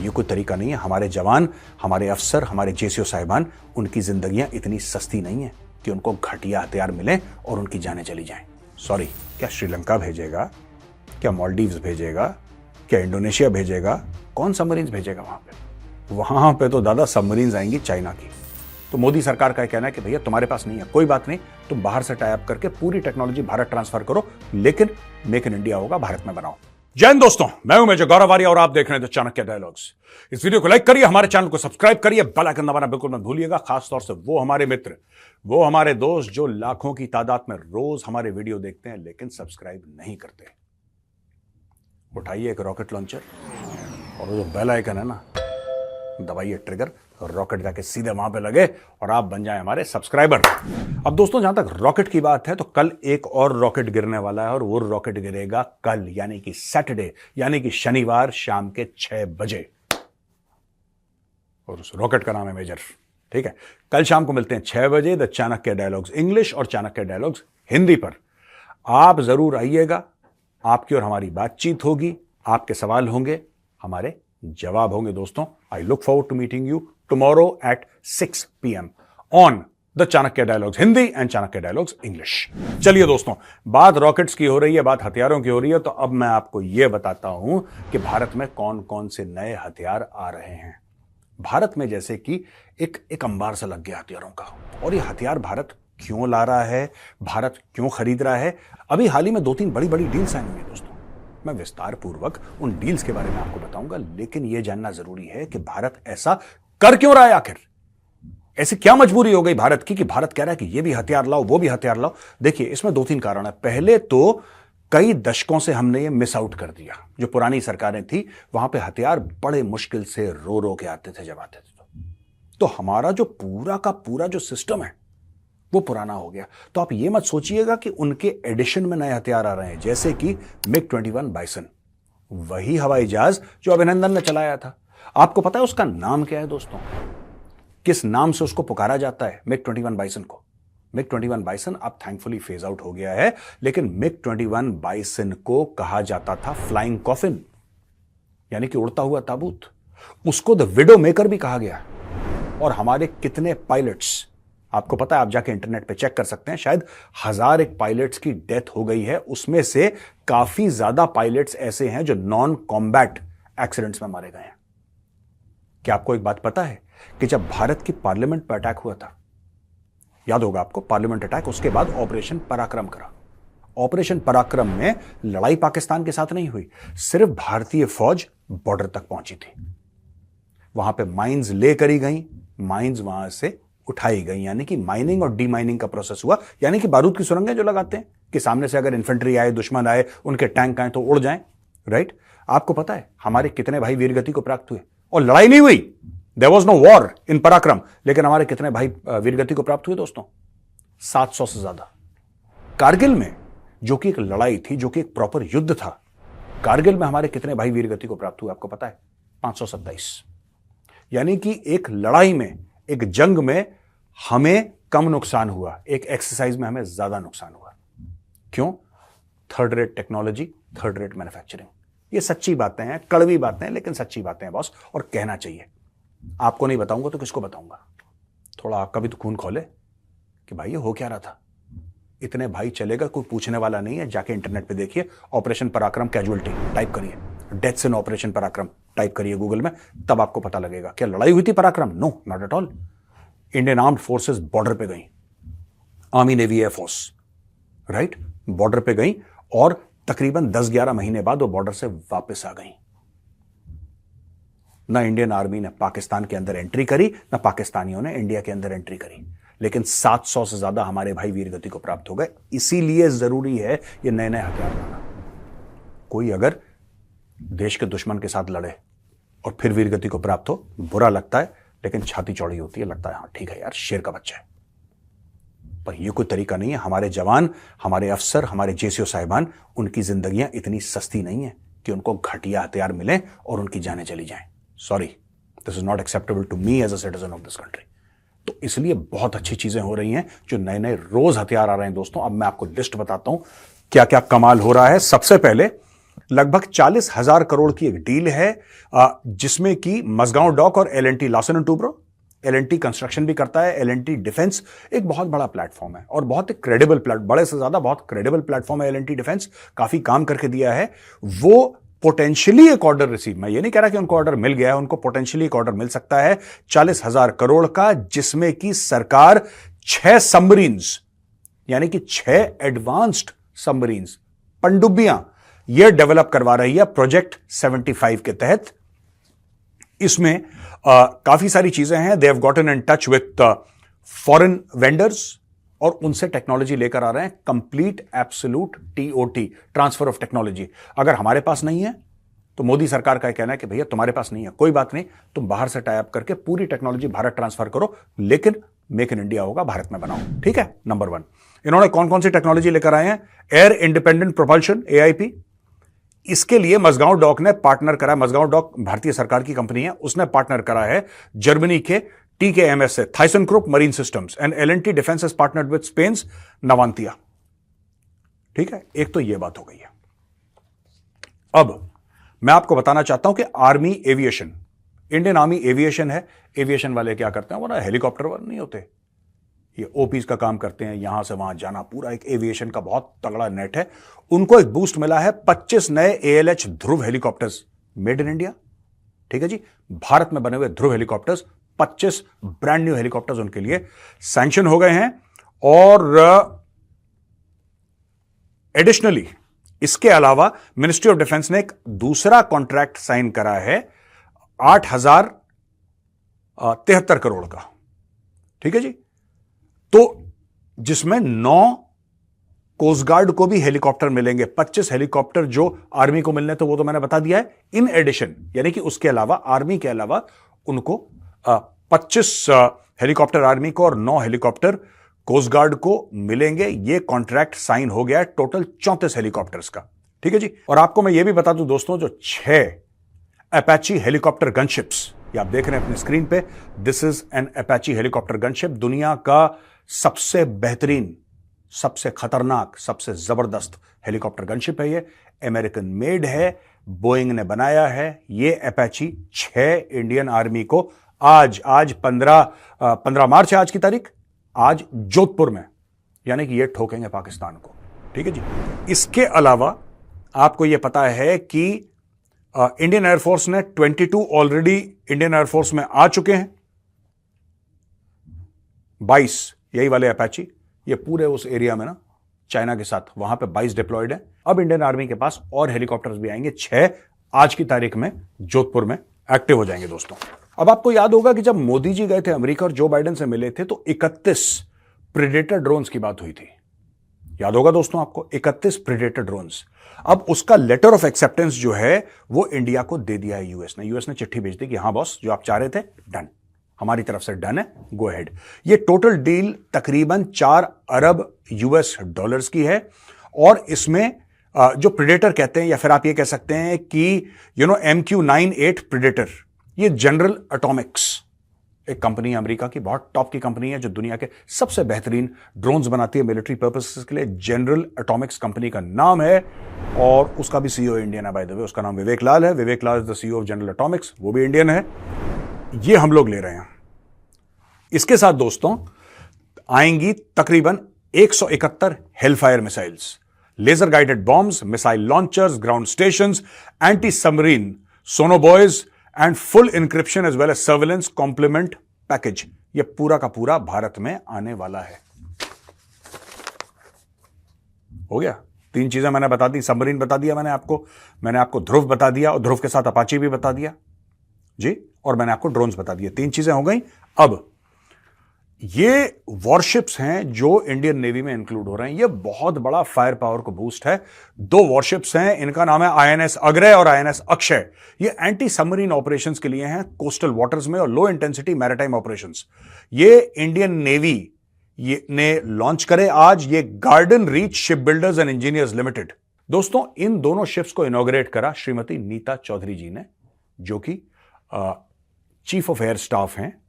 ये कोई तरीका नहीं है। हमारे जवान, हमारे अफसर, हमारे जेसीओ साहिबान, उनकी जिंदगियां इतनी सस्ती नहीं है कि उनको घटिया हथियार मिले और उनकी जानें चली जाएं। सॉरी, क्या श्रीलंका भेजेगा, क्या मालदीव्स भेजेगा, क्या इंडोनेशिया भेजेगा, कौन सबमरीन्स भेजेगा वहां पे तो दादा सबमरीन्स आएंगी चाइना की। तो मोदी सरकार का कहना है कि भैया तुम्हारे पास नहीं है, कोई बात नहीं, तुम बाहर से टाई अप करके पूरी टेक्नोलॉजी भारत ट्रांसफर करो, लेकिन मेक इन इंडिया होगा, भारत में बनाओ। जय हिंद दोस्तों, मैं हूं मेजर गौरव आर्य और आप देख रहे हैं द चाणक्य डायलॉग्स। इस वीडियो को लाइक करिए, हमारे चैनल को सब्सक्राइब करिए, बेल आइकन दबाना बिल्कुल मत भूलिएगा। खासतौर से वो हमारे मित्र, वो हमारे दोस्त जो लाखों की तादाद में रोज हमारे वीडियो देखते हैं लेकिन सब्सक्राइब नहीं करते। उठाइए एक रॉकेट लॉन्चर और वो जो बेल आइकन है ना, दबाइए ट्रिगर, रॉकेट जाके सीधे वहां पे लगे और आप बन जाएं हमारे सब्सक्राइबर। अब दोस्तों, जहां तक रॉकेट की बात है तो कल एक और रॉकेट गिरने वाला है और वो रॉकेट गिरेगा कल, यानी कि सैटरडे, यानी कि शनिवार शाम के 6 बजे। और उस रॉकेट का नाम है मेजर। ठीक है, कल शाम को मिलते हैं 6 बजे द चाणक्य डायलॉग्स इंग्लिश और चाणक्य डायलॉग्स हिंदी पर। आप जरूर आइएगा, आपकी और हमारी बातचीत होगी, आपके सवाल होंगे, हमारे जवाब होंगे। दोस्तों, I look forward to meeting you tomorrow at 6 PM on the Chanakya dialogues Hindi and Chanakya dialogues English. चलिए दोस्तों, बात रॉकेट्स की हो रही है, बात हथियारों की हो रही है, तो अब मैं आपको यह बताता हूं कि भारत में कौन कौन से नए हथियार आ रहे हैं। भारत में जैसे कि एक अंबार सा लग गया हथियारों का, और ये हथियार भारत क्यों ला रहा है, भारत क्यों खरीद रहा है। अभी हाल ही में 2-3 बड़ी बड़ी डील्स आई हुई है दोस्तों। मैं विस्तार पूर्वक उन डील्स के बारे में आपको बताऊंगा, लेकिन यह जानना जरूरी है कि भारत ऐसा कर क्यों रहा है। आखिर ऐसी क्या मजबूरी हो गई भारत की कि भारत कह रहा है कि ये भी हथियार लाओ, वो भी हथियार लाओ। देखिए, इसमें 2-3 कारण है। पहले तो कई दशकों से हमने ये मिस आउट कर दिया। जो पुरानी सरकारें थी वहां पे हथियार बड़े मुश्किल से रो रो के आते थे, जब आते थे तो हमारा जो पूरा का पूरा जो सिस्टम है वो पुराना हो गया। तो आप ये मत सोचिएगा कि उनके एडिशन में नए हथियार आ रहे हैं, जैसे कि MiG-21 बाइसन, वही हवाई जहाज जो अभिनंदन ने चलाया था। आपको पता है उसका नाम क्या है दोस्तों? किस नाम से उसको पुकारा जाता है MiG-21 बाइसन को? MiG-21 बाइसन अब थैंकफुली फेज आउट हो गया है, लेकिन MiG-21 बाइसन को कहा जाता था फ्लाइंग कॉफिन, यानी कि उड़ता हुआ ताबूत। उसको द विडो मेकर भी कहा गया। और हमारे कितने पायलट्स, आपको पता है, आप जाके इंटरनेट पे चेक कर सकते हैं, शायद 1001 पायलट्स की डेथ हो गई है। उसमें से काफी ज्यादा पायलट्स ऐसे हैं जो नॉन कॉम्बैट एक्सीडेंट्स में मारे गए हैं। क्या आपको एक बात पता है कि जब भारत की पार्लियामेंट पर अटैक हुआ था, याद होगा आपको, पार्लियामेंट अटैक, उसके बाद ऑपरेशन पराक्रम करा। ऑपरेशन पराक्रम में लड़ाई पाकिस्तान के साथ नहीं हुई, सिर्फ भारतीय फौज बॉर्डर तक पहुंची थी। वहां पे माइंस ले करी गई, माइंस वहां से उठाई गई, यानी कि माइनिंग और डीमाइनिंग का प्रोसेस हुआ, यानी कि बारूद की सुरंगें जो लगाते हैं कि सामने से अगर इन्फेंट्री आए, दुश्मन आए, उनके टैंक आए तो उड़ जाएं, राइट। आपको पता है हमारे कितने भाई वीरगति को प्राप्त हुए? और लड़ाई नहीं हुई, there was no war in Parakram, लेकिन हमारे कितने भाई वीरगति को प्राप्त हुए दोस्तों? 700 से ज्यादा। कारगिल में, जो कि एक लड़ाई थी, जो कि एक प्रॉपर युद्ध था, कारगिल में हमारे कितने भाई वीरगति को प्राप्त हुए आपको पता है? 527। यानी कि एक लड़ाई में, एक जंग में हमें कम नुकसान हुआ, एक एक्सरसाइज में हमें ज्यादा नुकसान हुआ। क्यों? Third rate technology, third rate manufacturing. ये सच्ची बातें हैं, कड़वी बातें हैं, लेकिन सच्ची बातें हैं बॉस, और कहना चाहिए। आपको नहीं बताऊंगा तो किसको बताऊंगा? थोड़ा आपका भी तो खून खोले कि भाई ये हो क्या रहा था। इतने भाई चलेगा, कोई पूछने वाला नहीं है। जाके इंटरनेट पे देखिए, ऑपरेशन पराक्रम कैजुअलिटी टाइप करिए, डेथ्स इन ऑपरेशन पराक्रम टाइप करिए गूगल में, तब आपको पता लगेगा। क्या लड़ाई हुई थी Parakram? No, not at all. Indian armed forces border पे गई, army navy air force, right, border पे गई, और तकरीबन 10-11 महीने बाद वो बॉर्डर से वापस आ गई। ना इंडियन आर्मी ने पाकिस्तान के अंदर एंट्री करी, ना पाकिस्तानियों ने इंडिया के अंदर एंट्री करी, लेकिन 700 से ज्यादा हमारे भाई वीरगति को प्राप्त हो गए। इसीलिए जरूरी है ये नए नए हथियार लाना। कोई अगर देश के दुश्मन के साथ लड़े और फिर वीरगति को प्राप्त हो, बुरा लगता है, लेकिन छाती चौड़ी होती है, लगता है हाँ ठीक है यार, शेर का बच्चा है। पर यह कोई तरीका नहीं है। हमारे जवान, हमारे अफसर, हमारे जेसीओ साहिबान, उनकी जिंदगियां इतनी सस्ती नहीं है कि उनको घटिया हथियार मिले और उनकी जानें चली जाएं। Sorry, this is not acceptable to me as a citizen of this country. तो इसलिए बहुत अच्छी चीजें हो रही हैं, जो नए नए रोज हथियार आ रहे हैं दोस्तों। अब मैं आपको लिस्ट बताता हूं क्या क्या कमाल हो रहा है। सबसे पहले लगभग 40,000 करोड़ की एक डील है, जिसमें कि मझगांव डॉक और L&T Larsen and Toubro, L&T construction भी करता है, एल&टी डिफेंस एक बहुत बड़ा प्लेटफॉर्म है और बहुत क्रेडिबल बड़े से ज्यादा बहुत क्रेडिबल प्लेटफॉर्म है। एल&टी डिफेंस काफी काम करके दिया है। वो पोटेंशियली एक ऑर्डर रिसीव, मैं ये नहीं कह रहा कि उनको ऑर्डर मिल गया है, उनको पोटेंशियली एक ऑर्डर मिल सकता है 40,000 करोड़ का, जिसमें कि सरकार 6 सबमरीन्स यानी कि 6 एडवांस्ड सबमरीन्स पनडुब्बियां यह डेवलप करवा रही है प्रोजेक्ट 75 के तहत। इसमें काफी सारी चीजें हैं। They have gotten in touch with foreign vendors और उनसे टेक्नोलॉजी लेकर आ रहे हैं, complete absolute TOT, transfer of technology. अगर हमारे पास नहीं है तो मोदी सरकार का कहना है कि भैया तुम्हारे पास नहीं है, कोई बात नहीं, तुम बाहर से टाई अप करके पूरी टेक्नोलॉजी भारत ट्रांसफर करो, लेकिन मेक इन इंडिया होगा, भारत में बनाओ। ठीक है, नंबर 1। इन्होंने कौन कौन सी टेक्नोलॉजी लेकर आए हैं? Air independent propulsion, AIP। इसके लिए मझगांव डॉक ने पार्टनर करा। मझगांव डॉक भारतीय सरकार की कंपनी है, उसने पार्टनर करा है जर्मनी के TKMS से, थाइसनक्रुप मरीन सिस्टम्स, एंड एल&टी defence is partnered with Spain's Navantia. ठीक है, एक तो यह बात हो गई है। अब मैं आपको बताना चाहता हूं कि army aviation, Indian army aviation है। एविएशन वाले क्या करते हैं? वो ना हेलीकॉप्टर वाले नहीं होते, ये OPs का काम करते हैं, यहां से वहां जाना, पूरा एक एविएशन का बहुत तगड़ा नेट है। उनको एक बूस्ट मिला है, 25 नए ALH Dhruv helicopters made in India. ठीक है जी, भारत में बने हुए ध्रुव हेलीकॉप्टर्स, 25 ब्रांड न्यू हेलीकॉप्टर्स उनके लिए सैंक्शन हो गए हैं। और एडिशनली इसके अलावा मिनिस्ट्री ऑफ डिफेंस ने एक दूसरा कॉन्ट्रैक्ट साइन करा है 8,073 करोड़ का। ठीक है जी, तो जिसमें 9 कोस्ट गार्ड को भी हेलीकॉप्टर मिलेंगे। 25 हेलीकॉप्टर जो आर्मी को मिलने थे वो तो मैंने बता दिया है। इन एडिशन यानी कि उसके अलावा, आर्मी के अलावा उनको 25 हेलीकॉप्टर आर्मी को और 9 हेलीकॉप्टर कोस्ट गार्ड को मिलेंगे। ये कॉन्ट्रैक्ट साइन हो गया है टोटल 34 हेलीकॉप्टर्स का। ठीक है जी, और आपको मैं ये भी बता दूं दोस्तों, जो 6 अपाची हेलीकॉप्टर गनशिप्स ये आप देख रहे हैं अपनी स्क्रीन पे, this is an Apache helicopter gunship. दुनिया का सबसे बेहतरीन, सबसे खतरनाक, सबसे जबरदस्त हेलीकॉप्टर गनशिप है ये। अमेरिकन मेड है, बोइंग ने बनाया है। ये अपाची 6 इंडियन आर्मी को आज 15 मार्च है आज की तारीख, आज जोधपुर में, यानी कि ये ठोकेंगे पाकिस्तान को। ठीक है जी, इसके अलावा आपको यह पता है कि इंडियन एयरफोर्स ने 22 ऑलरेडी इंडियन एयरफोर्स में आ चुके हैं, 22 यही वाले अपाची, ये पूरे उस एरिया में ना चाइना के साथ, वहां पे 22 डिप्लॉयड है। अब इंडियन आर्मी के पास और हेलीकॉप्टर्स भी आएंगे, 6 आज की तारीख में जोधपुर में एक्टिव हो जाएंगे दोस्तों। अब आपको याद होगा कि जब मोदी जी गए थे अमेरिका और जो बाइडेन से मिले थे तो 31 प्रेडेटर ड्रोन्स की बात हुई थी। याद होगा दोस्तों आपको, 31 प्रेडेटर ड्रोन्स। अब उसका लेटर ऑफ एक्सेप्टेंस जो है वो इंडिया को दे दिया है यूएस ने। यूएस ने चिट्ठी भेज दी कि हां बॉस, जो आप चाह रहे थे डन, हमारी तरफ से डन है, गो अहेड। ये टोटल डील तकरीबन 4 अरब US डॉलर्स की है। और इसमें जो प्रेडेटर कहते हैं, या फिर आप ये कह सकते हैं कि MQ-98 प्रेडेटर, ये जनरल एटॉमिक्स एक कंपनी है अमेरिका की, बहुत टॉप की कंपनी है, जो दुनिया के सबसे बेहतरीन ड्रोन्स बनाती है मिलिट्री पर्पसेस के लिए। जनरल एटॉमिक्स कंपनी का नाम है और उसका भी CEO इंडियन है बाय द वे, उसका नाम विवेक लाल है। Vivek Lal is the CEO of General Atomics, वो भी इंडियन है। ये हम लोग ले रहे हैं। इसके साथ दोस्तों आएंगी तकरीबन 171 Hellfire missiles, laser guided bombs, missile launchers, ground stations, anti submarine sonobuoys and full encryption as well as surveillance complement package. यह पूरा का पूरा भारत में आने वाला है। हो गया, 3 चीजें मैंने बता दी। सबमरीन बता दिया मैंने आपको ध्रुव बता दिया, और ध्रुव के साथ अपाची भी बता दिया जी, और मैंने आपको ड्रोन्स बता दिए। 3 चीजें हो गई। अब ये वॉरशिप्स हैं जो इंडियन नेवी में इंक्लूड हो रहे हैं। ये बहुत बड़ा फायर पावर को बूस्ट है। 2 वॉरशिप्स हैं, इनका नाम है INS अग्रय और INS अक्षय। ये एंटी सबमरीन ऑपरेशंस के लिए हैं, कोस्टल वाटर्स में, और लो इंटेंसिटी मैरिटाइम ऑपरेशंस। ये इंडियन नेवी ने लॉन्च करे आज, ये garden reach ship builders and engineers limited. दोस्तों इन दोनों शिप्स को इनॉग्रेट करा श्रीमती नीता चौधरी जी ने, जो कि चीफ ऑफ एयर स्टाफ हैं,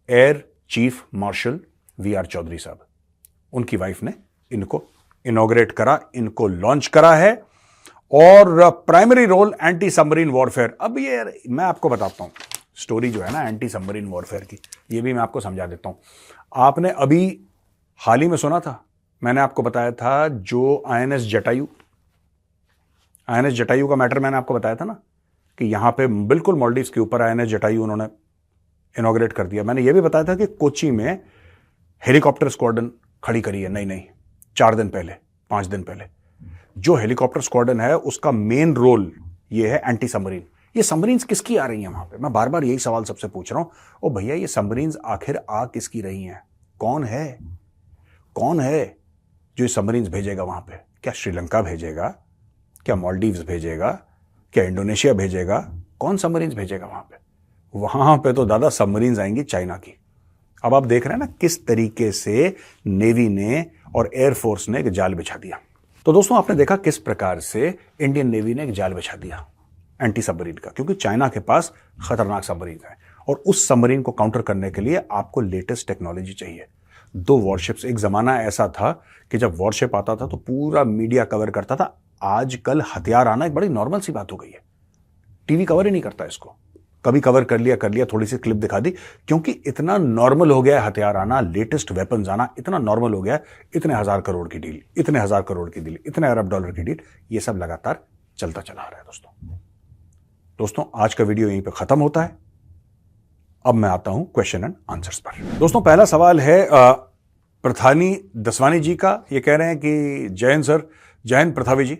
air chief marshal VR Chaudhary साहब। उनकी वाइफ ने इनको इनॉग्रेट करा, इनको लॉन्च करा है। और primary role anti submarine warfare. अब ये मैं आपको बताता हूं स्टोरी जो है ना एंटी सबमरीन वॉरफेयर की, ये भी मैं आपको समझा देता हूं। आपने अभी हाल ही में सुना था, मैंने आपको बताया था जो आईएनएस जटायु का मैटर मैंने आपको बताया था ना, कि यहां पे बिल्कुल मालदीव्स के ऊपर आईएनएस जटायु उन्होंने इनॉग्रेट कर दिया। मैंने ये भी बताया था कि कोची में हेलीकॉप्टर स्क्वाड्रन खड़ी करी है, नहीं 4 दिन पहले 5 दिन पहले। जो हेलीकॉप्टर स्क्वाड्रन है उसका मेन रोल ये है एंटी सबमरीन। ये सबमरीन्स किसकी आ रही हैं वहां पे? मैं बार बार यही सवाल सबसे पूछ रहा हूं, ओ भैया ये सबमरीन्स आखिर आ किसकी रही हैं? कौन है जो ये सबमरीन्स भेजेगा वहां पे? क्या श्रीलंका भेजेगा? क्या मालदीव्स भेजेगा? क्या इंडोनेशिया भेजेगा? कौन सबमरीन्स भेजेगा वहां पे? वहां पे तो दादा सबमरीन्स आएंगी चाइना की। अब आप देख रहे हैं ना किस तरीके से नेवी ने और एयरफोर्स ने एक जाल बिछा दिया। तो दोस्तों आपने देखा किस प्रकार से इंडियन नेवी ने एक जाल बिछा दिया एंटी सबमरीन का, क्योंकि चाइना के पास खतरनाक सबमरीन है और उस सबमरीन को काउंटर करने के लिए आपको लेटेस्ट टेक्नोलॉजी चाहिए। 2 वॉरशिप्स, एक जमाना ऐसा था कि जब वॉरशिप आता था तो पूरा मीडिया कवर करता था। आजकल हथियार आना एक बड़ी नॉर्मल सी बात हो गई है, टीवी कवर ही नहीं करता इसको। कभी कवर कर लिया, थोड़ी सी क्लिप दिखा दी, क्योंकि इतना नॉर्मल हो गया है हथियार आना, लेटेस्ट वेपन्स आना इतना नॉर्मल हो गया है। इतने 1000 करोड़ की डील, इतने 1000 करोड़ की डील, इतने अरब डॉलर की डील, ये सब लगातार चलता चला आ रहा है। दोस्तों आज का वीडियो यहीं पे खत्म होता है। अब मैं आता हूं क्वेश्चन एंड आंसर्स पर। दोस्तों पहला सवाल है प्रथानी दसवानी जी का। ये कह रहे हैं कि जय हिंद सर। जय हिंद प्रथावी जी।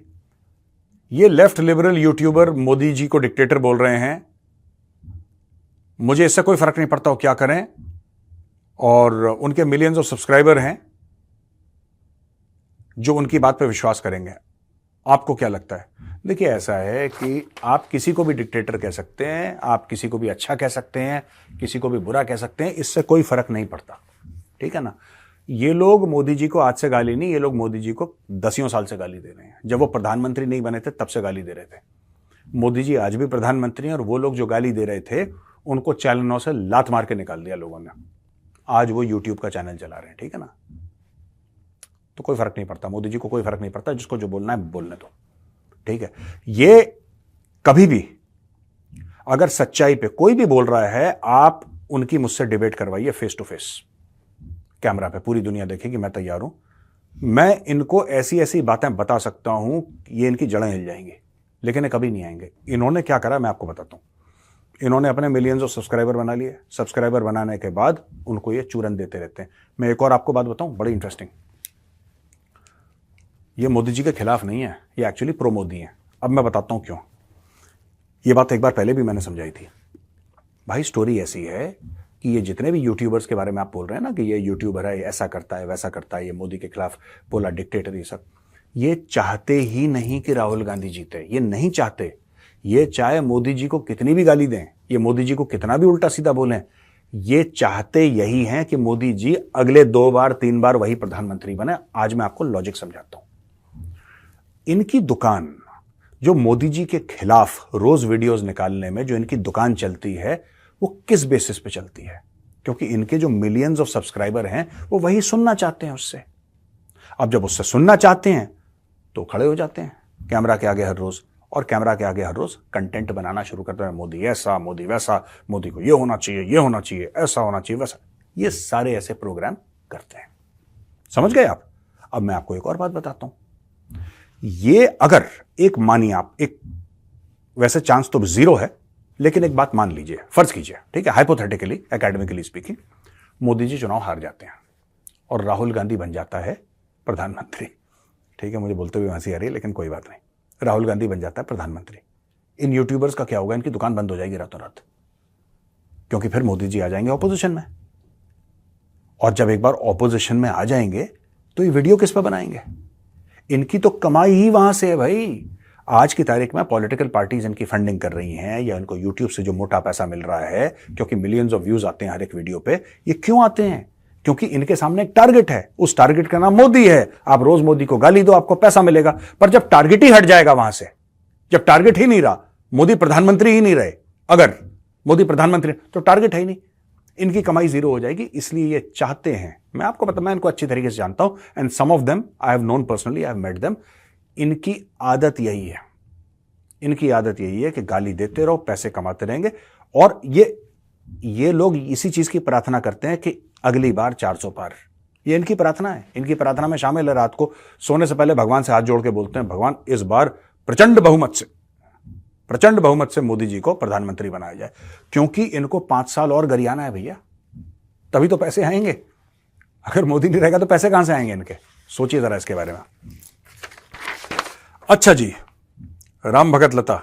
ये left liberal YouTuber Modi ji को डिक्टेटर बोल रहे हैं, मुझे इससे कोई फर्क नहीं पड़ता वो क्या करें, और उनके मिलियंस ऑफ सब्सक्राइबर हैं जो उनकी बात पर विश्वास करेंगे। आपको क्या लगता है? देखिए ऐसा है कि आप किसी को भी डिक्टेटर कह सकते हैं, आप किसी को भी अच्छा कह सकते हैं, किसी को भी बुरा कह सकते हैं, इससे कोई फर्क नहीं पड़ता, ठीक है ना। ये लोग मोदी जी को आज से गाली नहीं, ये लोग मोदी जी को 10 साल से गाली दे रहे हैं। जब वो प्रधानमंत्री नहीं बने थे तब से गाली दे रहे थे। मोदी जी आज भी प्रधानमंत्री हैं और वो लोग जो गाली दे रहे थे उनको चैनलों से लात मार के निकाल दिया लोगों ने। आज वो यूट्यूब का चैनल चला रहे हैं, ठीक है ना। तो कोई फर्क नहीं पड़ता, मोदी जी को कोई फर्क नहीं पड़ता, जिसको जो बोलना है बोलने दो, ठीक है। ये कभी भी अगर सच्चाई पे कोई भी बोल रहा है, आप उनकी मुझसे डिबेट करवाइए फेस टू फेस, कैमरा पे, पूरी दुनिया देखेगी, मैं तैयार हूं। मैं इनको ऐसी ऐसी बातें बता सकता हूं, ये इनकी जड़ें हिल जाएंगी, लेकिन ये कभी नहीं आएंगे। इन्होंने क्या करा मैं आपको बताता हूं। इन्होंने अपने मिलियंस ऑफ सब्सक्राइबर बना लिए, सब्सक्राइबर बनाने के बाद उनको ये चूरन देते रहते हैं। मैं एक और आपको बात बताऊं, बड़ी इंटरेस्टिंग। ये मोदी जी के खिलाफ नहीं है, ये एक्चुअली प्रो मोदी है। अब मैं बताता हूं क्यों। ये बात एक बार पहले भी मैंने समझाई थी। भाई स्टोरी ऐसी है कि ये जितने भी यूट्यूबर्स के बारे में आप बोल रहे हैं ना कि ये यूट्यूबर है, ऐसा करता है, वैसा करता है, ये मोदी के खिलाफ बोला, डिक्टेटर, ये सब, ये चाहते ही नहीं कि राहुल गांधी जीते। ये नहीं चाहते। ये चाहे मोदी जी को कितनी भी गाली दें, ये मोदी जी को कितना भी उल्टा सीधा बोलें, ये चाहते यही हैं कि मोदी जी अगले 2 बार 3 बार वही प्रधानमंत्री बने। आज मैं आपको लॉजिक समझाता हूं। इनकी दुकान, जो मोदी जी के खिलाफ रोज वीडियोस निकालने में जो इनकी दुकान चलती है, वो किस बेसिस पे चलती है? क्योंकि इनके जो मिलियंस ऑफ सब्सक्राइबर हैं वो वही सुनना चाहते हैं उससे। अब जब उससे सुनना चाहते हैं तो खड़े हो जाते हैं कैमरा के आगे हर रोज, और कैमरा के आगे हर रोज कंटेंट बनाना शुरू करते हैं। मोदी ऐसा, मोदी वैसा, मोदी को ये होना चाहिए, ये होना चाहिए, ऐसा होना चाहिए, वैसा। ये सारे ऐसे प्रोग्राम करते हैं। समझ गए आप? अब मैं आपको एक और बात बताता हूं। ये अगर एक मानिए आप, एक वैसे चांस तो 0 है, लेकिन एक बात मान लीजिए, फर्ज कीजिए, ठीक है, hypothetically, academically speaking, Modi ji चुनाव हार जाते हैं और राहुल गांधी बन जाता है प्रधानमंत्री। ठीक है, मुझे बोलते हुए हंसी आ रही है, लेकिन कोई बात नहीं। राहुल गांधी बन जाता है प्रधानमंत्री। इन यूट्यूबर्स का क्या होगा? इनकी दुकान बंद हो जाएगी रातों रात, क्योंकि फिर मोदी जी आ जाएंगे ऑपोजिशन में, और जब एक बार ऑपोजिशन में आ जाएंगे तो ये वीडियो किस पर बनाएंगे? इनकी तो कमाई ही वहां से है भाई। आज की तारीख में पॉलिटिकल पार्टीज इनकी फंडिंग कर रही हैं, या इनको यूट्यूब से जो मोटा पैसा मिल रहा है, क्योंकि मिलियंस ऑफ व्यूज आते हैं हर एक वीडियो पे। ये क्यों आते हैं? क्योंकि इनके सामने एक टारगेट है, उस टारगेट का नाम मोदी है। आप रोज मोदी को गाली दो, आपको पैसा मिलेगा। पर जब टारगेट ही हट जाएगा वहां से, जब टारगेट ही नहीं रहा, मोदी प्रधानमंत्री ही नहीं रहे, अगर मोदी प्रधानमंत्री, तो टारगेट है ही नहीं, इनकी कमाई 0 हो जाएगी। इसलिए ये चाहते हैं, मैं आपको पता, मैं इनको अच्छी तरीके से जानता हूं, and some of them I have known personally, I have met them. इनकी आदत यही है, इनकी आदत यही है कि गाली देते रहो, पैसे कमाते रहेंगे। और ये लोग इसी चीज की प्रार्थना करते हैं कि अगली बार 400 पार। ये इनकी प्रार्थना है, इनकी प्रार्थना में शामिल है। रात को सोने से पहले भगवान से हाथ जोड़ के बोलते हैं, भगवान इस बार प्रचंड बहुमत से मोदी जी को प्रधानमंत्री बनाया जाए, क्योंकि इनको 5 साल और गरियाना है भैया, तभी तो पैसे आएंगे। अगर मोदी नहीं रहेगा तो पैसे कहां से आएंगे इनके? सोचिए जरा इसके बारे में। अच्छा जी, राम भगत लता,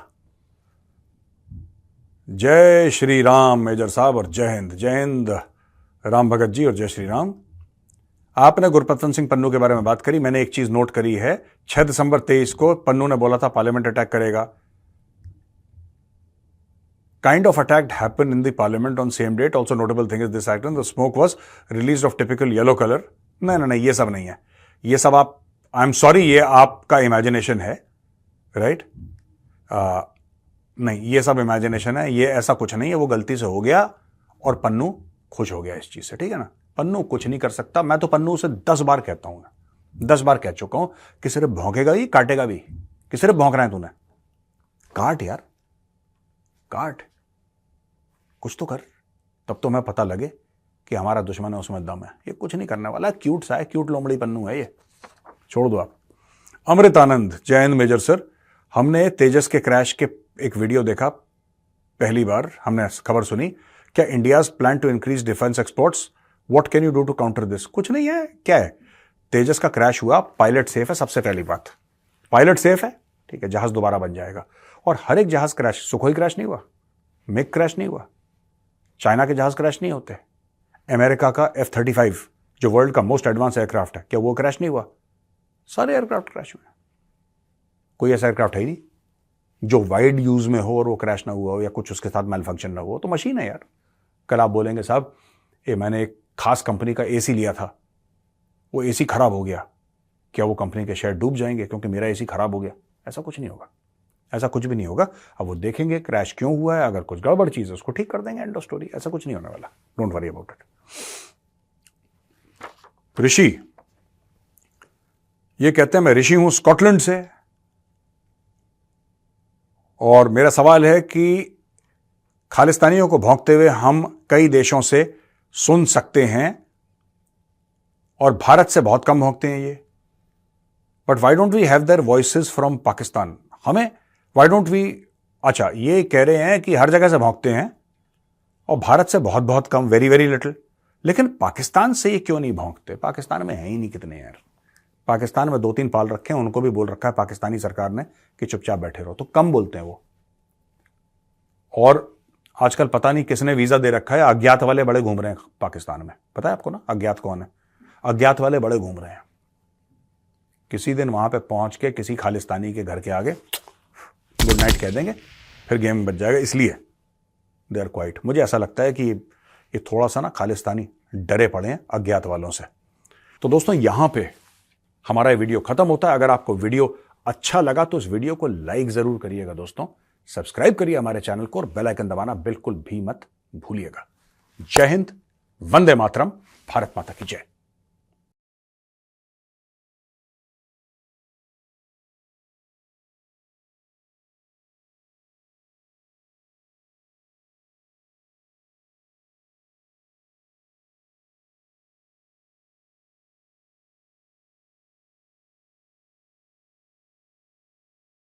जय श्री राम मेजर साहब और जय हिंद। जय हिंद राम भगत जी और जय श्री राम। आपने गुरपतन सिंह पन्नू के बारे में बात करी, मैंने एक चीज नोट करी है। 6 दिसंबर 23 को पन्नू ने बोला था पार्लियामेंट अटैक करेगा। Kind of attack happened in the parliament on same date. Also notable thing is this act and the smoke was released of typical yellow color. नहीं, ये सब नहीं है। ये सब आई एम सॉरी, ये आपका इमेजिनेशन है, राइट? नहीं, ये सब इमेजिनेशन है, ये ऐसा कुछ नहीं है। वो गलती से हो गया और पन्नू खुश हो गया इस चीज से, ठीक है ना? पन्नू कुछ नहीं कर सकता। मैं तो पन्नू से 10 बार कहता हूं, 10 बार कह चुका हूं कि सिर्फ भौंकेगा ही, काटेगा भी। कि सिर्फ भौंक रहा है तूने, काट यार, काट, कुछ तो कर, तब तो मैं पता लगे कि हमारा दुश्मन है, उसमें दम है। ये कुछ नहीं करने वाला, क्यूट सा है, क्यूट लोमड़ी पन्नू है ये, छोड़ दो आप। अमृत आनंद, जय हिंद मेजर सर। हमने तेजस के क्रैश के एक वीडियो देखा, पहली बार हमने खबर सुनी। क्या India's plan to increase defence exports, what can you do to counter this? कुछ नहीं है, क्या है? तेजस का क्रैश हुआ, पायलट सेफ है, सबसे पहली बात, पायलट सेफ है, ठीक है, जहाज दोबारा बन जाएगा। और हर एक जहाज क्रैश, सुखोई क्रैश नहीं हुआ, मिग क्रैश नहीं हुआ, चाइना के जहाज क्रैश नहीं होते, अमेरिका का F-35 जो वर्ल्ड का मोस्ट एडवांस एयरक्राफ्ट है, क्या वो क्रैश नहीं हुआ? सारे एयरक्राफ्ट क्रैश हुए। कोई ऐसा एयरक्राफ्ट है ही नहीं जो वाइड यूज में हो और वो क्रैश ना हुआ हो या कुछ उसके साथ मैल्फंक्शन ना हो। तो मशीन है यार। कल आप बोलेंगे साहब मैंने एक खास कंपनी का एसी लिया था, वो एसी खराब हो गया, क्या वो कंपनी के शेयर डूब जाएंगे क्योंकि मेरा एसी खराब हो गया? ऐसा कुछ नहीं होगा, ऐसा कुछ भी नहीं होगा। अब वो देखेंगे क्रैश क्यों हुआ है, अगर कुछ गड़बड़ चीज है उसको ठीक कर देंगे, एंड ऑफ स्टोरी। ऐसा कुछ नहीं होने वाला, डोंट वरी अबाउट इट। ऋषि ये कहते हैं मैं ऋषि हूं स्कॉटलैंड से, और मेरा सवाल है कि खालिस्तानियों को भौंकते हुए हम कई देशों से सुन सकते हैं और भारत से बहुत कम भौंकते हैं ये, but why don't we have their voices from Pakistan? हमें वाई डोंट वी, अच्छा ये कह रहे हैं कि हर जगह से भौंकते हैं और भारत से बहुत बहुत कम, वेरी वेरी लिटिल, लेकिन पाकिस्तान से ये क्यों नहीं भौंकते? पाकिस्तान में है ही नहीं कितने यार। पाकिस्तान में 2-3 पाल रखे हैं, उनको भी बोल रखा है पाकिस्तानी सरकार ने कि चुपचाप बैठे रहो, तो कम बोलते हैं वो। और आजकल पता नहीं किसने वीजा दे रखा है, अज्ञात वाले बड़े घूम रहे हैं पाकिस्तान में। पता है आपको ना अज्ञात कौन है? अज्ञात वाले बड़े घूम रहे हैं। किसी दिन वहां पे पहुंच के किसी खालिस्तानी के घर के आगे गुड नाइट कह देंगे, फिर गेम बच जाएगा। इसलिए दे आर क्वाइट। मुझे ऐसा लगता है कि ये थोड़ा सा ना खालिस्तानी डरे पड़े हैं अज्ञात वालों से। तो दोस्तों यहां पे हमारा ये वीडियो खत्म होता है। अगर आपको वीडियो अच्छा लगा तो इस वीडियो को लाइक जरूर करिएगा दोस्तों, सब्सक्राइब करिए हमारे चैनल को और बेल आइकन दबाना बिल्कुल भी मत भूलिएगा। जय हिंद, वंदे मातरम, भारत माता की जय।